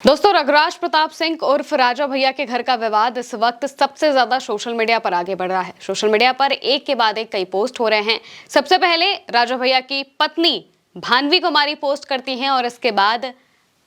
दोस्तों, रघुराज प्रताप सिंह उर्फ राजा भैया के घर का विवाद इस वक्त सबसे ज्यादा सोशल मीडिया पर आगे बढ़ रहा है। सोशल मीडिया पर एक के बाद एक कई पोस्ट हो रहे हैं। सबसे पहले राजा भैया की पत्नी भानवी कुमारी पोस्ट करती हैं और इसके बाद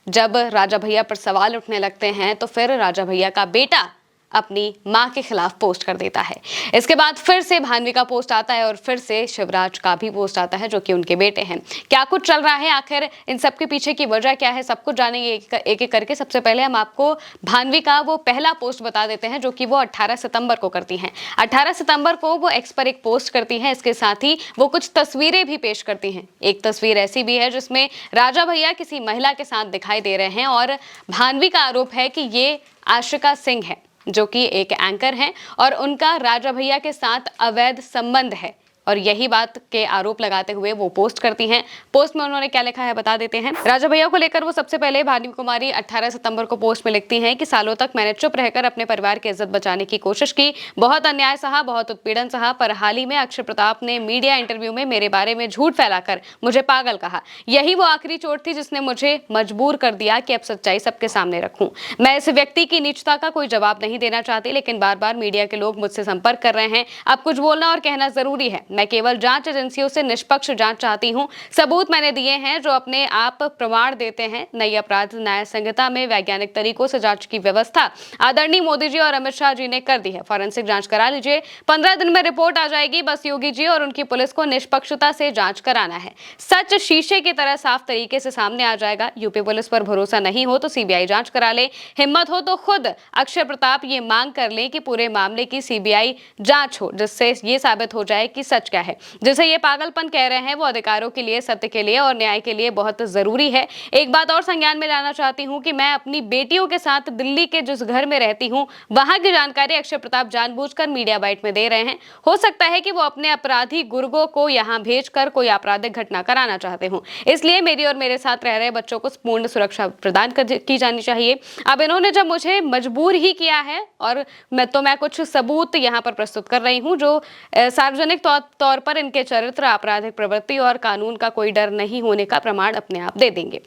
जब राजा भैया पर सवाल उठने लगते हैं तो फिर राजा भैया का बेटा अपनी मां के खिलाफ पोस्ट कर देता है। इसके बाद फिर से भानवी का पोस्ट आता है और फिर से शिवराज का भी पोस्ट आता है जो कि उनके बेटे हैं। क्या कुछ चल रहा है, आखिर इन सब के पीछे की वजह क्या है, सब कुछ जानेंगे एक एक करके। सबसे पहले हम आपको भानवी का वो पहला पोस्ट बता देते हैं जो कि वो 18 सितंबर को करती हैं। 18 सितंबर को वो एक्स पर एक पोस्ट करती हैं। इसके साथ ही वो कुछ तस्वीरें भी पेश करती हैं। एक तस्वीर ऐसी भी है जिसमें राजा भैया किसी महिला के साथ दिखाई दे रहे हैं और भानवी का आरोप है कि ये आशिका सिंह है जो कि एक एंकर हैं और उनका राजा भैया के साथ अवैध संबंध है और यही बात के आरोप लगाते हुए वो पोस्ट करती हैं। पोस्ट में उन्होंने क्या लिखा है बता देते हैं। राजा भैया को लेकर वो सबसे पहले भानवी कुमारी 18 सितंबर को पोस्ट में लिखती हैं कि सालों तक मैंने चुप रहकर अपने परिवार की इज्जत बचाने की कोशिश की, बहुत अन्याय सहा, बहुत उत्पीड़न सहा, पर हाल ही में अक्षय प्रताप ने मीडिया इंटरव्यू में मेरे बारे में झूठ फैलाकर मुझे पागल कहा। यही वो आखिरी चोट थी जिसने मुझे मजबूर कर दिया कि अब सच्चाई सबके सामने रखूं। मैं इस व्यक्ति की नीचता का कोई जवाब नहीं देना चाहती, लेकिन बार बार मीडिया के लोग मुझसे संपर्क कर रहे हैं। अब कुछ बोलना और कहना जरूरी है। मैं केवल जांच एजेंसियों से निष्पक्ष जांच चाहती हूं। सबूत मैंने दिए हैं जो अपने आप प्रमाण देते हैं। नई अपराध न्याय संहिता में वैज्ञानिक तरीकों से जांच की व्यवस्था आदरणीय मोदी जी और अमित शाह जी ने कर दी है। फॉरेंसिक जांच करा लीजिए, 15 दिन में रिपोर्ट आ जाएगी। बस योगी जी और उनकी पुलिस को निष्पक्षता से जांच कराना है। सच शीशे की तरह साफ तरीके से सामने आ जाएगा। यूपी पुलिस पर भरोसा नहीं हो तो सीबीआई जांच करा ले। हिम्मत हो तो खुद अक्षय प्रताप ये मांग कर ले कि पूरे मामले की सीबीआई जांच हो, जिससे ये साबित हो जाए कि सच क्या है। जिसे ये पागलपन कह रहे हैं वो अधिकारों के लिए, सत्य के लिए और न्याय के लिए बहुत जरूरी है। एक बात और संज्ञान में लाना चाहती हूँ कि मैं अपनी बेटियों के साथ दिल्ली के जिस घर में रहती हूँ वहां की जानकारी अक्षय प्रताप जानबूझकर मीडिया बाइट में दे रहे हैं। हो सकता है कि वो अपने अपराधी गुर्गों को यहाँ भेजकर कोई आपराधिक घटना कराना चाहते हो, इसलिए मेरी और मेरे साथ रह रहे बच्चों को पूर्ण सुरक्षा प्रदान की जानी चाहिए। अब इन्होंने जब मुझे मजबूर ही किया है और मैं कुछ सबूत यहाँ पर प्रस्तुत कर रही हूँ जो सार्वजनिक तौर पर इनके चरित्र, आपराधिक प्रवृत्ति और कानून का कोई डर नहीं होने का प्रमाण अपने आप दे देंगे।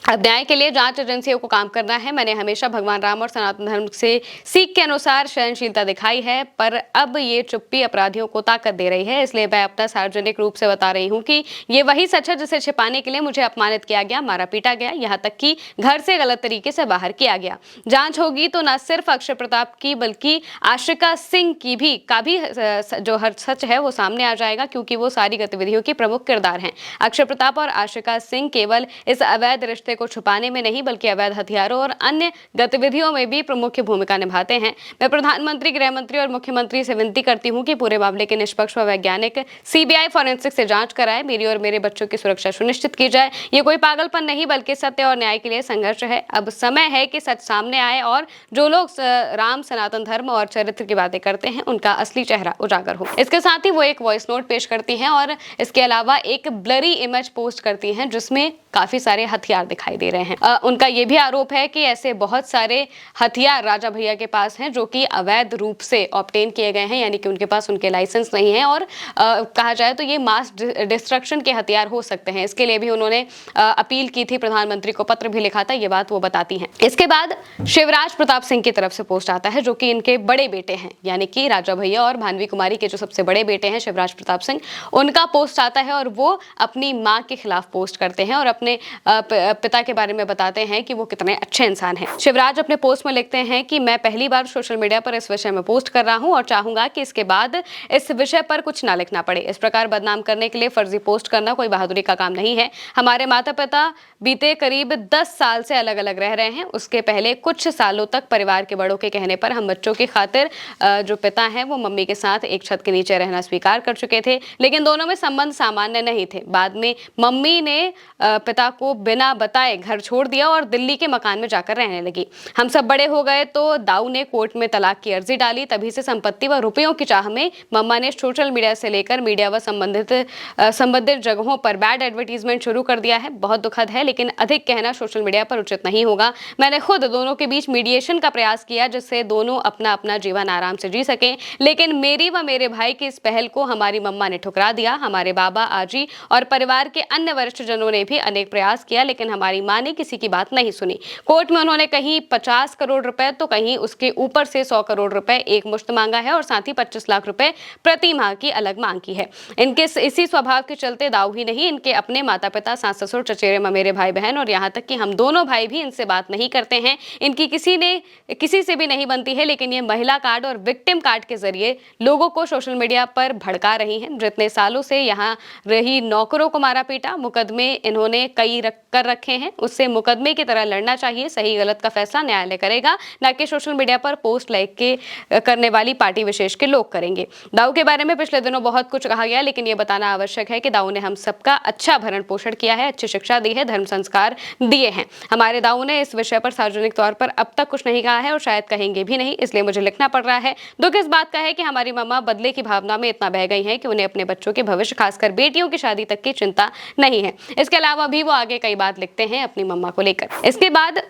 अब न्याय के लिए जांच एजेंसियों को काम करना है। मैंने हमेशा भगवान राम और सनातन धर्म से सीख के अनुसार सहनशीलता दिखाई है, पर अब ये चुप्पी अपराधियों को ताकत दे रही है। इसलिए मैं अपना सार्वजनिक रूप से बता रही हूँ कि ये वही सच है जिसे छिपाने के लिए मुझे अपमानित किया गया, मारा पीटा गया, यहाँ तक कि घर से गलत तरीके से बाहर किया गया। जांच होगी तो न सिर्फ अक्षय प्रताप की बल्कि आशिका सिंह की भी जो हर सच है वो सामने आ जाएगा, क्योंकि वो सारी गतिविधियों की प्रमुख किरदार हैं। अक्षय प्रताप और आशिका सिंह केवल इस अवैध रिश्ते को छुपाने में नहीं बल्कि अवैध हथियारों और अन्य गतिविधियों में भी प्रमुख भूमिका निभाते हैं। मैं प्रधानमंत्री, गृह मंत्री और मुख्यमंत्री से विनती करती हूं कि पूरे मामले की निष्पक्ष व वैज्ञानिक सीबीआई फॉरेंसिक से जांच कराए। मेरी और मेरे बच्चों की सुरक्षा सुनिश्चित की जाए। ये कोई पागलपन नहीं बल्कि सत्य और न्याय के लिए संघर्ष है। अब समय है कि सच सामने आए और जो लोग राम, सनातन धर्म और चरित्र की बातें करते हैं उनका असली चेहरा उजागर हो। इसके साथ ही वो एक वॉइस नोट पेश करती हैं और इसके अलावा एक ब्लरी इमेज पोस्ट करती हैं जिसमें काफी सारे हथियार दिखाई दे रहे हैं। उनका यह भी आरोप है कि ऐसे बहुत सारे हथियार राजा भैया के पास हैं जो कि अवैध रूप से ऑब्टेन किए गए हैं, यानी कि उनके पास उनके लाइसेंस नहीं है और कहा जाए तो ये मास डिस्ट्रक्शन के हथियार हो सकते हैं। इसके लिए भी उन्होंने अपील की थी, प्रधानमंत्री को पत्र भी लिखा था, ये बात वो बताती हैं। इसके बाद शिवराज प्रताप सिंह की तरफ से पोस्ट आता है जो कि इनके बड़े बेटे हैं, यानी कि राजा भैया और भानवी कुमारी के जो सबसे बड़े बेटे हैं शिवराज प्रताप सिंह, उनका पोस्ट आता है और वो अपनी मां के खिलाफ पोस्ट करते हैं और अपने पिता के बारे में बताते हैं कि वो कितने अच्छे इंसान हैं। शिवराज अपने पोस्ट में लिखते हैं कि मैं पहली बार सोशल मीडिया पर इस विषय में पोस्ट कर रहा हूं और चाहूंगा कि इसके बाद इस विषय पर कुछ ना लिखना पड़े। इस प्रकार बदनाम करने के लिए फर्जी पोस्ट करना कोई बहादुरी का काम नहीं है। हमारे माता पिता बीते करीब 10 साल से अलग अलग रह रहे हैं। उसके पहले कुछ सालों तक परिवार के बड़ों के कहने पर हम बच्चों की खातिर जो पिता हैं वो मम्मी के साथ एक छत के नीचे रहना स्वीकार कर चुके थे, लेकिन दोनों में संबंध सामान्य नहीं थे। बाद में मम्मी ने पिता को बिना बताए घर छोड़ दिया और दिल्ली के मकान में जाकर रहने लगी। हम सब बड़े हो गए तो दाऊ ने कोर्ट में तलाक की अर्जी डाली। तभी से संपत्ति व रुपयों की चाह में मम्मा ने सोशल मीडिया से लेकर मीडिया व संबंधित जगहों पर बैड एडवर्टीजमेंट शुरू कर दिया है। बहुत दुखद है, लेकिन अधिक कहना सोशल मीडिया पर उचित नहीं होगा। मैंने खुद दोनों के बीच मीडिएशन का प्रयास किया जिससे दोनों अपना अपना जीवन आराम से जी सकें, लेकिन मेरी व मेरे भाई की इस पहल को हमारी मम्मा ने ठुकरा दिया। हमारे बाबा, आजी और परिवार के अन्य वरिष्ठ जनों ने भी अनेक प्रयास किया, लेकिन हमारे हमारी मां ने किसी की बात नहीं सुनी। कोर्ट में उन्होंने कहीं 50 करोड़ रुपए तो कहीं उसके ऊपर से 100 करोड़ रुपए एक मुश्त मांगा है और साथ ही 25 लाख रुपए प्रति माह की अलग मांग की है। इनके इसी स्वभाव के चलते दाऊ ही नहीं, इनके अपने माता पिता, सास ससुर, चचेरे ममेरे भाई बहन और यहाँ तक कि हम दोनों भाई भी इनसे बात नहीं करते हैं। इनकी किसी से भी नहीं बनती है, लेकिन ये महिला कार्ड और विक्टिम कार्ड के जरिए लोगों को सोशल मीडिया पर भड़का रही हैं। जितने सालों से यहाँ रही नौकरों को मारा पीटा, मुकदमे इन्होंने कई कर रखे हैं, उससे मुकदमे की तरह लड़ना चाहिए। सही गलत का फैसला न्यायालय करेगा, न कि सोशल मीडिया पर पोस्ट लाइक के करने वाली पार्टी विशेष के लोग करेंगे। दाऊ के बारे में पिछले दिनों बहुत कुछ कहा गया, लेकिन ये बताना आवश्यक है कि दाऊ ने हम सबका अच्छा भरण पोषण किया है, अच्छी शिक्षा दी है, धर्म संस्कार दिए हैं। हमारे दाऊ ने इस विषय पर सार्वजनिक तौर पर अब तक कुछ नहीं कहा है और शायद कहेंगे भी नहीं, इसलिए मुझे लिखना पड़ रहा है। दुख इस बात का है कि हमारी मम्मा बदले की भावना में इतना बह गई हैं कि उन्हें अपने बच्चों के भविष्य, खासकर बेटियों की शादी तक की चिंता नहीं है। इसके अलावा भी वो आगे कई बात लिखते हैं अपनी मम्मा को लेकर। इसके बाद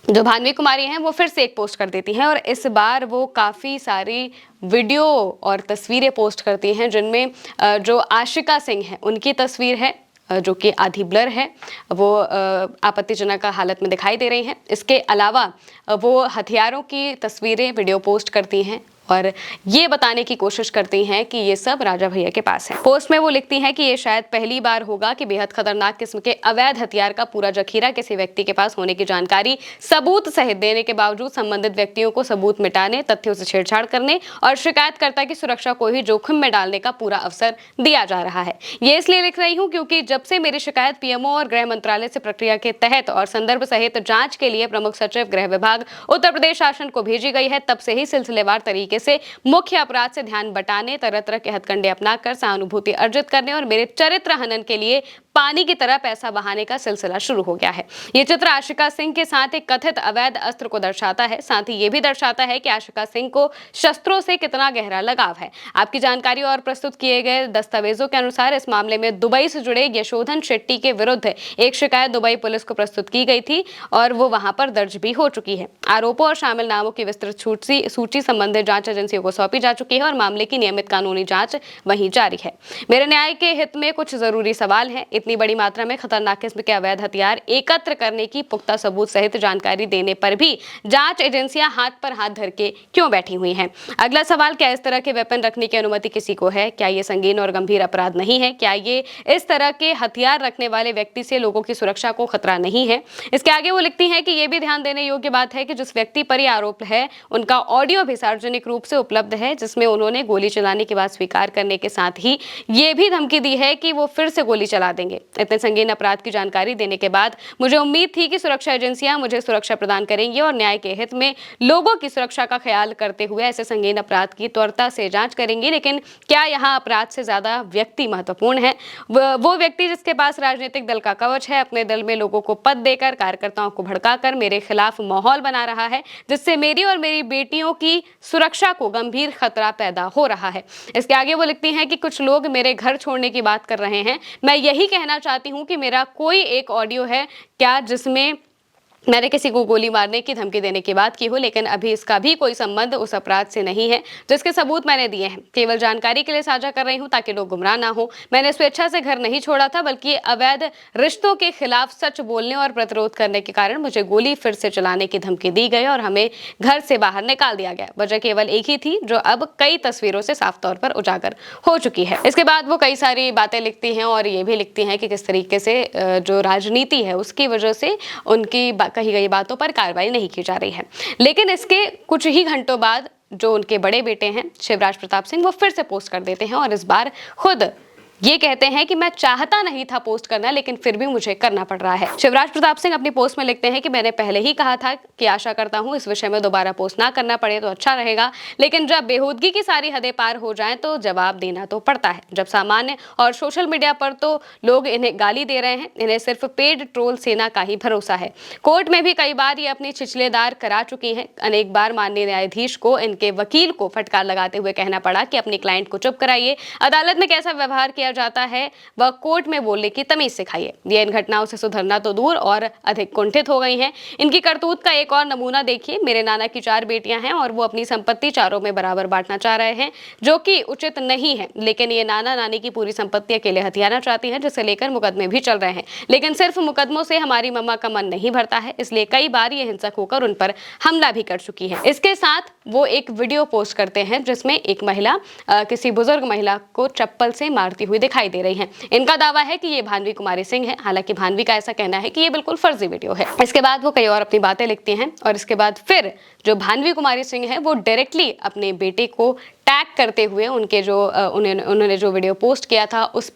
जो भानवी कुमारी हैं वो फिर से एक पोस्ट कर देती हैं और इस बार वो काफ़ी सारी वीडियो और तस्वीरें पोस्ट करती हैं, जिनमें जो आशिका सिंह है उनकी तस्वीर है जो कि आधी ब्लर है, वो आपत्तिजनक हालत में दिखाई दे रही हैं। इसके अलावा वो हथियारों की तस्वीरें वीडियो पोस्ट करती हैं और ये बताने की कोशिश करती हैं कि ये सब राजा भैया के पास है। पोस्ट में वो लिखती हैं कि ये शायद पहली बार होगा कि बेहद खतरनाक किस्म के अवैध हथियार का पूरा जखीरा किसी व्यक्ति के पास होने की जानकारी सबूत सहित देने के बावजूद संबंधित व्यक्तियों को सबूत मिटाने, तथ्यों से छेड़छाड़ करने और शिकायतकर्ता की सुरक्षा को ही जोखिम में डालने का पूरा अवसर दिया जा रहा है। ये इसलिए लिख रही हूँ क्योंकि जब से मेरी शिकायत पीएमओ और गृह मंत्रालय से प्रक्रिया के तहत और संदर्भ सहित जांच के लिए प्रमुख सचिव गृह विभाग उत्तर प्रदेश शासन को भेजी गई है, तब से ही सिलसिलेवार तरीके से मुख्य अपराध से ध्यान बटाने, तरह तरह के हथकंडे अपनाकर सहानुभूति अर्जित करने और मेरे चरित्र हनन के लिए पानी की तरह पैसा बहाने का सिलसिला शुरू हो गया है। ये चित्र आशिका सिंह के साथ एक कथित अवैध अस्त्र को दर्शाता है, साथ ही ये भी दर्शाता है कि आशिका सिंह को शस्त्रों से कितना गहरा लगाव है। आपकी जानकारी और प्रस्तुत किए गए दस्तावेजों के अनुसार इस मामले में दुबई से जुड़े यशोधन शेट्टी के विरुद्ध एक शिकायत दुबई पुलिस को प्रस्तुत की गई थी और वो वहां पर दर्ज भी हो चुकी है। आरोपों और शामिल नामों की विस्तृत सूची संबंधित जांच एजेंसियों को सौंपी जा चुकी है और मामले की नियमित कानूनी जांच वहीं जारी है। मेरे न्याय के हित में कुछ जरूरी सवाल हैं। इतनी बड़ी मात्रा में खतरनाक किस्म के अवैध हथियार एकत्र करने की पुख्ता सबूत सहित जानकारी देने पर भी जांच एजेंसियां हाथ पर हाथ धर के क्यों बैठी हुई हैं? अगला सवाल, क्या इस तरह के वेपन रखने की अनुमति किसी को है? क्या ये संगीन और गंभीर अपराध नहीं है? क्या ये इस तरह के हथियार रखने वाले व्यक्ति से लोगों की सुरक्षा को खतरा नहीं है? इसके आगे वो लिखती है कि यह भी ध्यान देने योग्य बात है कि जिस व्यक्ति पर यह आरोप है उनका ऑडियो भी सार्वजनिक रूप से उपलब्ध है, जिसमें उन्होंने गोली चलाने की बात स्वीकार करने के साथ ही ये भी धमकी दी है कि वो फिर से गोली चला देंगे। इतने संगीन अपराध की जानकारी देने के बाद मुझे उम्मीद थी कि सुरक्षा एजेंसियां मुझे सुरक्षा प्रदान करेंगी और न्याय के हित में लोगों की सुरक्षा का ख्याल करते हुए ऐसे संगीन अपराध की त्वरिता से जांच करेंगी। लेकिन क्या यहाँ अपराध से ज्यादा व्यक्ति महत्वपूर्ण है? वो व्यक्ति जिसके पास राजनीतिक दल का कवच है, अपने दल में लोगों को पद देकर, कार्यकर्ताओं को भड़काकर मेरे खिलाफ माहौल बना रहा है, जिससे मेरी और मेरी बेटियों की सुरक्षा को गंभीर खतरा पैदा हो रहा है। इसके आगे वो लिखती हैं कि कुछ लोग मेरे घर छोड़ने की बात कर रहे हैं। मैं यही कहना चाहती हूँ कि मेरा कोई एक ऑडियो है क्या जिसमें मैंने किसी को गोली मारने की धमकी देने की बात की हो, लेकिन अभी इसका भी कोई संबंध उस अपराध से नहीं है जिसके सबूत मैंने दिए हैं। केवल जानकारी के लिए साझा कर रही हूं ताकि लोग गुमराह ना हो। मैंने स्वेच्छा से घर नहीं छोड़ा था, बल्कि अवैध रिश्तों के खिलाफ सच बोलने और प्रतिरोध करने के कारण मुझे गोली फिर से चलाने की धमकी दी गई और हमें घर से बाहर निकाल दिया गया। वजह केवल एक ही थी जो अब कई तस्वीरों से साफ तौर पर उजागर हो चुकी है। इसके बाद वो कई सारी बातें लिखती हैं और ये भी लिखती हैं कि किस तरीके से जो राजनीति है उसकी वजह से उनकी कही गई बातों पर कार्रवाई नहीं की जा रही है। लेकिन इसके कुछ ही घंटों बाद जो उनके बड़े बेटे हैं शिवराज प्रताप सिंह, वो फिर से पोस्ट कर देते हैं और इस बार खुद ये कहते हैं कि मैं चाहता नहीं था पोस्ट करना, लेकिन फिर भी मुझे करना पड़ रहा है। शिवराज प्रताप सिंह अपनी पोस्ट में लिखते हैं कि मैंने पहले ही कहा था कि आशा करता हूं इस विषय में दोबारा पोस्ट ना करना पड़े तो अच्छा रहेगा, लेकिन जब बेहूदगी की सारी हदें पार हो जाएं तो जवाब देना तो पड़ता है। जब सामान्य और सोशल मीडिया पर तो लोग इन्हें गाली दे रहे हैं, इन्हें सिर्फ पेड ट्रोल सेना का ही भरोसा है। कोर्ट में भी कई बार ये अपनी छिछलेदार करा चुकी हैं। अनेक बार माननीय न्यायाधीश को इनके वकील को फटकार लगाते हुए कहना पड़ा कि अपनी क्लाइंट को चुप कराइए। अदालत में कैसा व्यवहार किया दिया जाता है वह कोर्ट में बोलने की तमीज सिखाइए। ये इन घटनाओं से सुधरना तो दूर और अधिक कुंठित हो गई हैं। इनकी करतूत का एक और नमूना देखिए। मेरे नाना की 4 बेटियां हैं और वो अपनी संपत्ति चारों में बराबर बांटना चाह रहे हैं, जो कि उचित नहीं है। लेकिन ये नाना नानी की पूरी संपत्ति अकेले हथियाना चाहती है, जिसे लेकर मुकदमे भी चल रहे हैं। लेकिन सिर्फ मुकदमों से हमारी मम्मा का मन नहीं भरता है, इसलिए कई बार ये हिंसक होकर उन पर हमला भी कर चुकी है। इसके साथ वो एक वीडियो पोस्ट करते हैं जिसमें एक महिला किसी बुजुर्ग महिला को चप्पल से मारती हुई दिखाई दे रही है। इनका दावा है कि ये भानवी कुमारी सिंह है। हालांकि भानवी का ऐसा कहना है कि ये बिल्कुल फर्जी वीडियो है। इसके बाद वो कई और अपनी बातें लिखती हैं और इसके बाद फिर जो भानवी कुमारी सिंह है वो डायरेक्टली अपने बेटे को टैग करते हुए उनके जो उन्होंने जो वीडियो पोस्ट किया था उस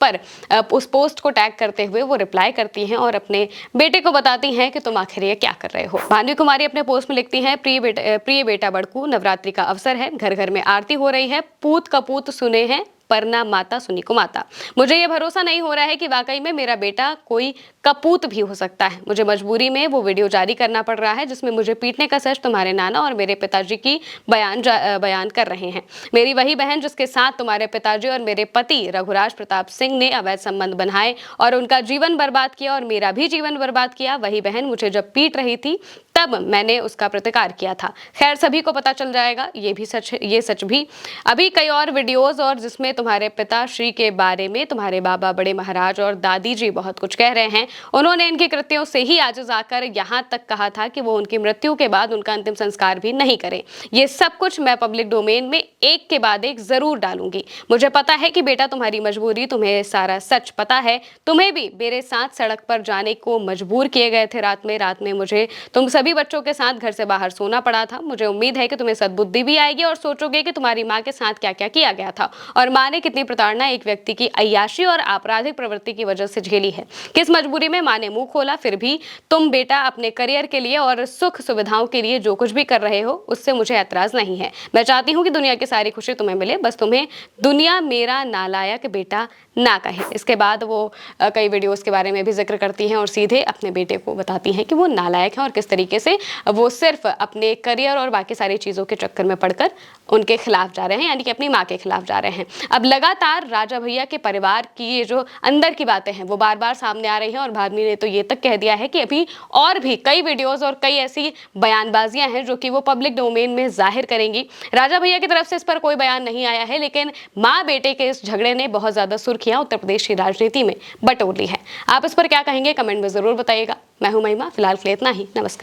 पोस्ट को टैग करते हुए वो रिप्लाई करती हैं और अपने बेटे को बताती हैं कि तुम आखिर ये क्या कर रहे हो। भानवी कुमारी अपने पोस्ट में लिखती हैं, प्रिय बेटा बड़कू, नवरात्रि का अवसर है, घर घर में आरती हो रही है, पूत कपूत सुने हैं पर ना माता सुनी को माता। मुझे ये भरोसा नहीं हो रहा है कि वाकई में मेरा बेटा कोई कपूत भी हो सकता है। मुझे मजबूरी में वो वीडियो जारी करना पड़ रहा है जिसमें मुझे पीटने का सच तुम्हारे नाना और मेरे पिताजी की बयान कर रहे हैं। मेरी वही बहन जिसके साथ तुम्हारे पिताजी और मेरे पति रघुराज प्रताप सिंह ने अवैध संबंध बनाए और उनका जीवन बर्बाद किया और मेरा भी जीवन बर्बाद किया, वही बहन मुझे जब पीट रही थी तब मैंने उसका प्रतिकार किया था। खैर, सभी को पता चल जाएगा, ये सच भी। अभी कई और वीडियोस और जिसमें तुम्हारे पिताश्री के बारे में तुम्हारे बाबा बड़े महाराज और दादी जी बहुत कुछ कह रहे हैं। उन्होंने इनके कृत्यों से ही आजिज आकर यहाँ तक कहा था कि वो उनकी मृत्यु के बाद उनका अंतिम संस्कार भी नहीं करें। ये सब कुछ मैं पब्लिक डोमेन में एक के बाद एक जरूर डालूंगी। मुझे पता है कि बेटा तुम्हारी मजबूरी, तुम्हें सारा सच पता है। तुम्हें भी मेरे साथ सड़क पर जाने को मजबूर किए गए थे। रात में मुझे तुम सभी बच्चों के साथ घर से बाहर सोना पड़ा था। मुझे उम्मीद है कि तुम्हें सद्बुद्धि भी आएगी और सोचोगे कि तुम्हारी माँ के साथ क्या क्या किया गया था और माँ ने कितनी प्रताड़ना एक व्यक्ति की अय्याशी और आपराधिक प्रवृत्ति की वजह से झेली है। किस मजबूरी में माँ ने मुंह खोला। फिर भी तुम बेटा अपने करियर के लिए और सुख सुविधाओं के लिए जो कुछ भी कर रहे हो उससे मुझे ऐतराज नहीं है। मैं चाहती हूँ कि दुनिया की सारी खुशी तुम्हें मिले, बस तुम्हें दुनिया मेरा नालायक बेटा ना कहे। इसके बाद वो कई वीडियोस के बारे में भी जिक्र करती हैं और सीधे अपने बेटे को बताती हैं कि वो नालायक है और किस तरीके से वो सिर्फ अपने करियर और बाकी सारी चीज़ों के चक्कर में पड़कर उनके खिलाफ जा रहे हैं, यानी कि अपनी माँ के खिलाफ जा रहे हैं। अब लगातार राजा भैया के परिवार की ये जो अंदर की बातें हैं वो बार बार सामने आ रही हैं और भानवी ने तो ये तक कह दिया है कि अभी और भी कई वीडियोस और कई ऐसी बयानबाजियां हैं जो कि वो पब्लिक डोमेन में जाहिर करेंगी। राजा भैया की तरफ से इस पर कोई बयान नहीं आया है, लेकिन माँ बेटे के इस झगड़े ने बहुत ज्यादा सुर्खियां उत्तर प्रदेश की राजनीति में बटोर ली है। आप इस पर क्या कहेंगे, कमेंट में जरूर बताइएगा। मैं हूं महिमा, फिलहाल के लिए इतना ही। नमस्कार।